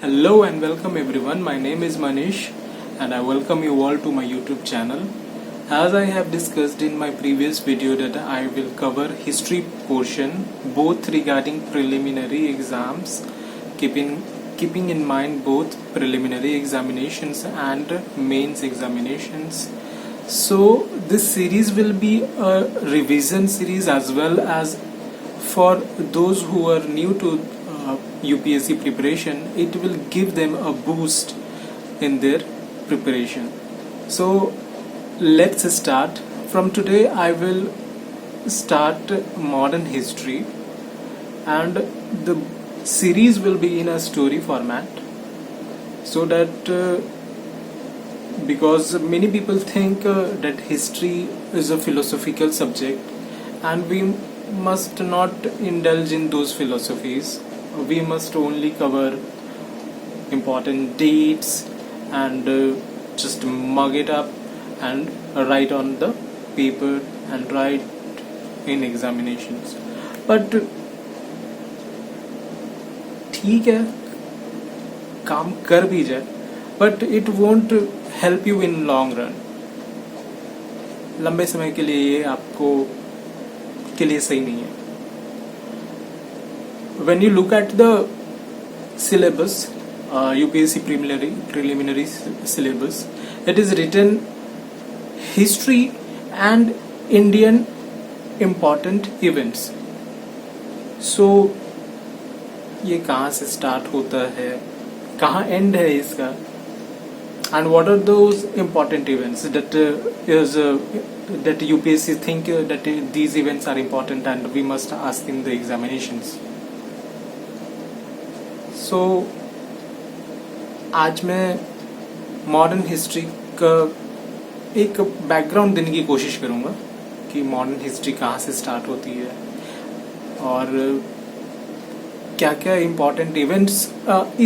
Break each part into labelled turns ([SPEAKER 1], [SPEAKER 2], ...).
[SPEAKER 1] Hello and welcome everyone. My name is Manish and I welcome you all to my YouTube channel. As I have discussed in my previous video that I will cover history portion both regarding preliminary exams, keeping in mind both preliminary examinations and mains examinations. So this series will be a revision series as well as for those who are new to UPSC preparation, it will give them a boost in their preparation. So let's start. From today I will start modern history and the series will be in a story format so that because many people think that history is a philosophical subject and we must not indulge in those philosophies. We must only cover important dates and just mug it up and write on the paper and write in examinations. But ठीक है, काम कर भी जाए, but it won't help you in long run. लंबे समय के लिए ये आपको के लिए सही नहीं है. When you look at the syllabus, UPSC preliminary syllabus, it is written history and Indian important events. So ये कहाँ से start होता है, कहाँ end है इसका, and what are those important events that that UPSC think that these events are important and we must ask in the examinations. So आज मैं मॉडर्न हिस्ट्री का एक बैकग्राउंड देने की कोशिश करूँगा कि मॉडर्न हिस्ट्री कहाँ से स्टार्ट होती है और क्या क्या इम्पोर्टेंट इवेंट्स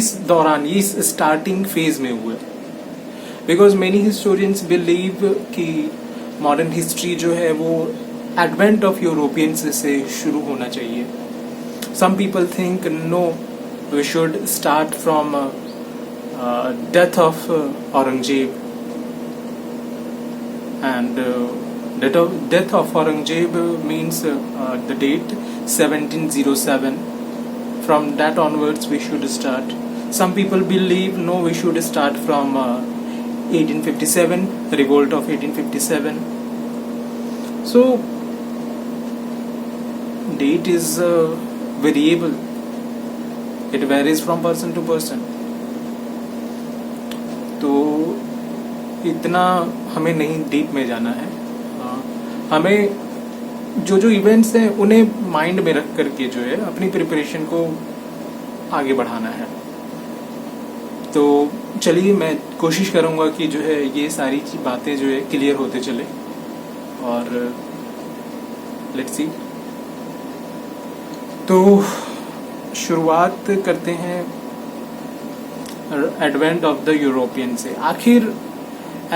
[SPEAKER 1] इस दौरान इस स्टार्टिंग फेज में हुए. बिकॉज मेनी हिस्टोरियंस बिलीव कि मॉडर्न हिस्ट्री जो है वो एडवेंट ऑफ यूरोपियंस से शुरू होना चाहिए. Some people think no, we should start from death of Aurangzeb, and death of Aurangzeb means the date 1707. From that onwards we should start. Some people believe no, we should start from 1857, the revolt of 1857. So date is variable. It varies from person to person. तो इतना हमें नहीं deep में जाना है. हमें जो events हैं उन्हें माइंड में रख करके जो है अपनी प्रिपरेशन को आगे बढ़ाना है. तो चलिए मैं कोशिश करूँगा कि जो है ये सारी बातें जो है क्लियर होते चले और लेट्स सी. तो शुरुआत करते हैं एडवेंट ऑफ द यूरोपियन से. आखिर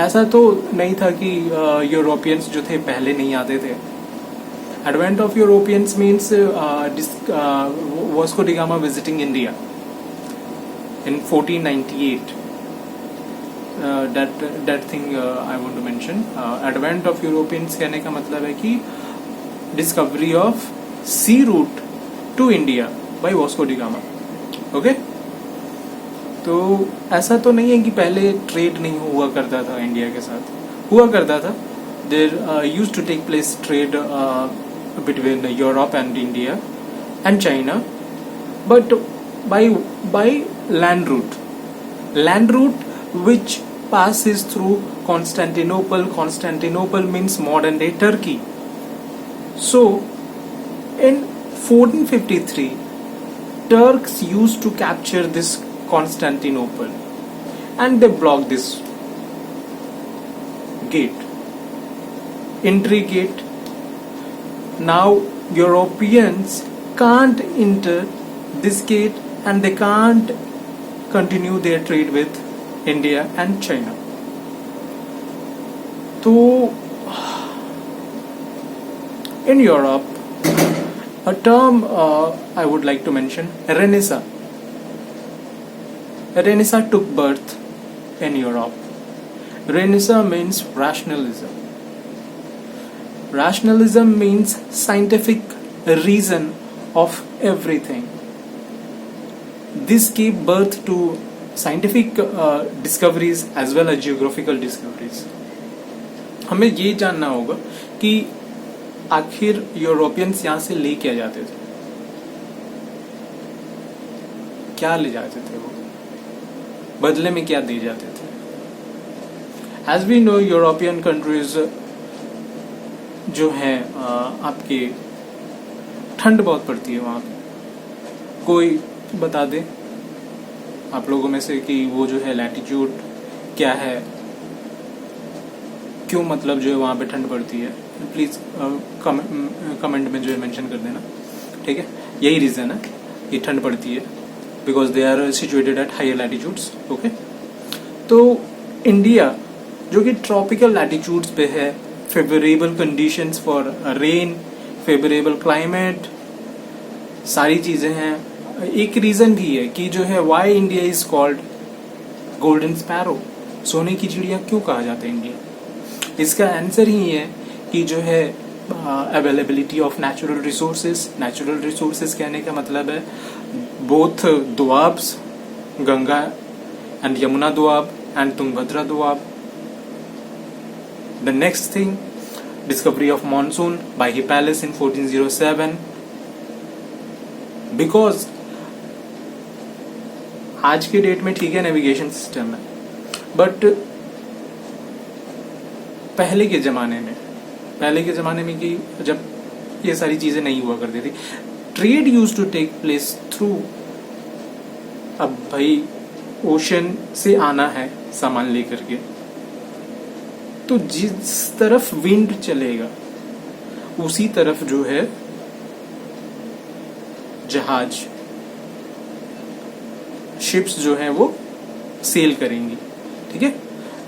[SPEAKER 1] ऐसा तो नहीं था कि यूरोपियंस जो थे पहले नहीं आते थे. Advent of Europeans means Vasco da Gama visiting India in 1498. that thing I want to mention. Advent of Europeans कहने का मतलब है कि discovery of sea route to India by Vasco da Gama. Okay, तो ऐसा तो नहीं है कि पहले ट्रेड नहीं हुआ करता था इंडिया के साथ. हुआ करता था. There used to take place trade between Europe and India and China, but by land route which passes through Constantinople. Constantinople means modern day Turkey. So in 1453 Turks used to capture this Constantinople and they blocked this gate, entry gate. Now Europeans can't enter this gate and they can't continue their trade with India and China. So in Europe a term I would like to mention, Renaissance. Renaissance took birth in Europe. Renaissance means rationalism. Rationalism means scientific reason of everything. This gave birth to scientific discoveries as well as geographical discoveries. हमें ये जानना होगा कि आखिर Europeans यहाँ से ले क्या जाते थे, क्या ले जाते थे, वो बदले में क्या दे जाते थे. As we know European countries जो है आपके ठंड बहुत पड़ती है वहाँ पे. कोई बता दे आप लोगों में से कि वो जो है लैटिट्यूड क्या है, क्यों मतलब जो है वहाँ पे ठंड पड़ती है. प्लीज कमेंट में जो है मेंशन कर देना. ठीक है, यही रीजन है कि ठंड पड़ती है, because they are situated at higher latitudes. Okay, तो इंडिया जो कि ट्रॉपिकल लैटिट्यूड्स पे है, favourable conditions for rain, favourable climate, सारी चीजें हैं. एक रीजन भी है कि जो है why India is called golden sparrow, सोने की चिड़िया क्यों कहा जाता है इंडिया. इसका आंसर ही है कि जो है availability of natural resources. Natural resources कहने का मतलब है both doabs, Ganga and Yamuna doab and Tungabhadra doab. The next thing, discovery of monsoon by Hippalus in 1407. Because आज के डेट में ठीक है नेविगेशन सिस्टम है, बट पहले के जमाने में कि जब ये सारी चीजें नहीं हुआ करती थी, trade use to take place through. अब भाई ओशन से आना है सामान लेकर के, तो जिस तरफ विंड चलेगा उसी तरफ जो है जहाज, शिप्स जो है वो सेल करेंगी. ठीक है,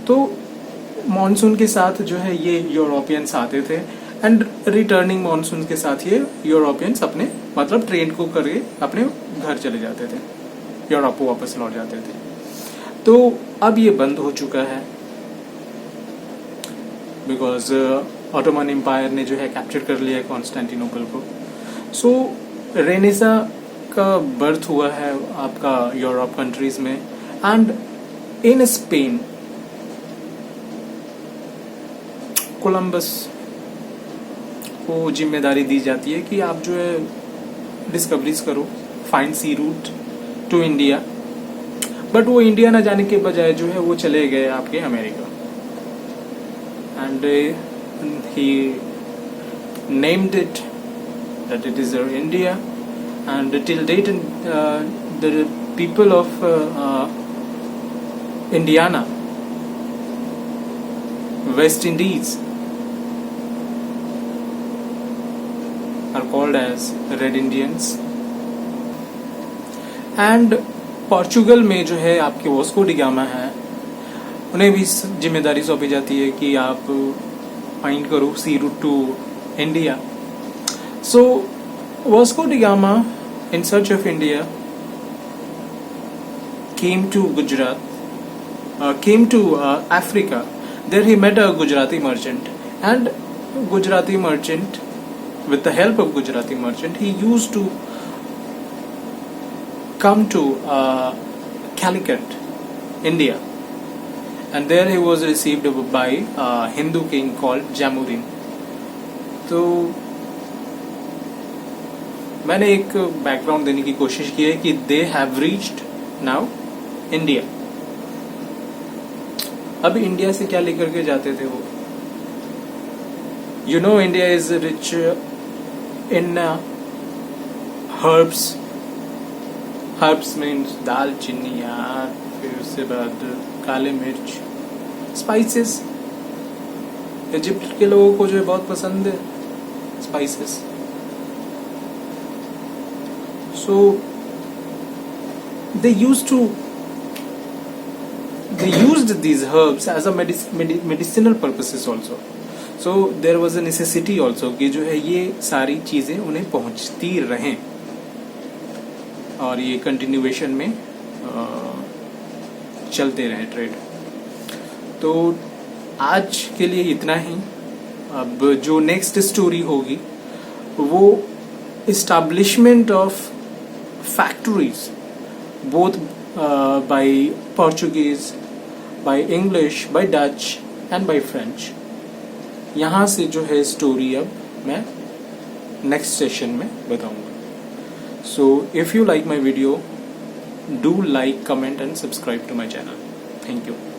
[SPEAKER 1] तो मॉनसून के साथ जो है ये यूरोपियंस आते थे, एंड रिटर्निंग मॉनसून के साथ ये यूरोपियंस अपने मतलब ट्रेन को करके अपने घर चले जाते थे, यूरोप को वापस लौट जाते थे. तो अब ये बंद हो चुका है बिकॉज ऑटोमन एम्पायर ने जो है कैप्चर कर लिया है कॉन्स्टेंटिनोपल को. सो रेनेसा का बर्थ हुआ है आपका यूरोप कंट्रीज में, एंड इन स्पेन कोलंबस को जिम्मेदारी दी जाती है कि आप जो है डिस्कवरीज करो, find sea route to India. But वो इंडिया ना जाने के बजाय जो है वो चले गए आपके America, and he named it that it is India, and till date the people of Indiana, West Indies are called as Red Indians. and Portugal में जो है आपके वास्को डी गामा है, उन्हें भी जिम्मेदारी सौंपी जाती है कि आप फाइंड करो sea route to India. So Vasco da Gama in search of India came to Gujarat, came to Africa. There he met a Gujarati merchant, and Gujarati merchant, with the help of Gujarati merchant, he used to come to Calicut, India. And there he was received by a Hindu king called Jamuddin. तो मैंने एक background देने की कोशिश की है कि they have reached now India. अब इंडिया से क्या लेकर के जाते थे वो? You know India is rich in herbs. Herbs means दाल चीनी यार, फिर उसके बाद काले मिर्च, स्पाइसेस. इजिप्ट के लोगों को जो है बहुत पसंद है spices. So they used these herbs as a medicinal purposes also. So there was a necessity also कि जो है ये सारी चीजें उन्हें पहुंचती रहें, और ये कंटिन्यूएशन में चलते रहे ट्रेड। तो आज के लिए इतना ही। अब जो नेक्स्ट स्टोरी होगी वो establishment of factories both by Portuguese, by English, by Dutch and by French. यहाँ से जो है स्टोरी अब मैं नेक्स्ट सेशन में बताऊंगा। So if you like my video, do like, comment and subscribe to my channel. Thank you.